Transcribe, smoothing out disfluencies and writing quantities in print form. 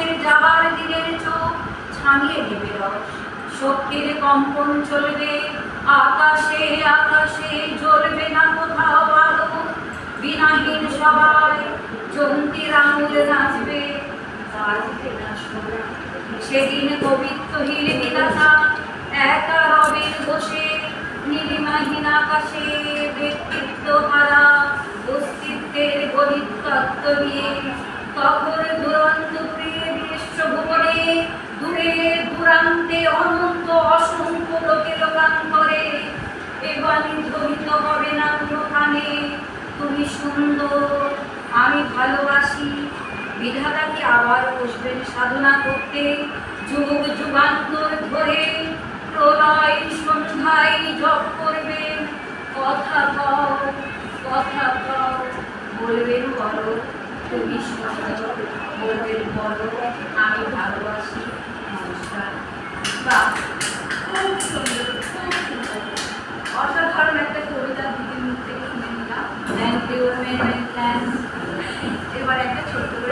মানুষের যাবার দিনের চোখ ছাঙিয়ে নেবে রস, শক্তির কম্পন চলবে আকাশে আকাশে, জ্বলবে না কোথাও আলো, বিনাহীন সবাই জন্তির আঙুল নাচবে, বাজবে না সোনা। সেদিন কবিত্বহীন বিধাতা একা রবের বসে, নীলিমাহীন আকাশে ব্যক্তিত্ব হারা অস্তিত্বের গণিত তত্ত্ব নিয়ে, তখন দুরন্ত প্রিয় বিশ্বভুবনে দূরে দূরান্তে অনন্ত অসংখ্য লোকে লোকান্তরে এবারে ধ্বনিত হবে না কোনখানে, তুমি সুন্দর আমি ভালোবাসি। বিধাতাকে আবার বসবেন সাধনা করতে, যুগ যুগান্তর ধরে প্রলয় সন্ধ্যায় জপ করবেন, কথা কও কথা কও, বলবেন বলো তুমি সুন্দর, বলবেন বলো আমি ভালোবাসি। নমস্কার। বাহ, খুব সুন্দর, খুব সুন্দর, অসাধারণ একটা কবিতা দিদির মুখ থেকে শুনে নিলাম। Thank you, many thanks. এবার একটা ছোট্ট করে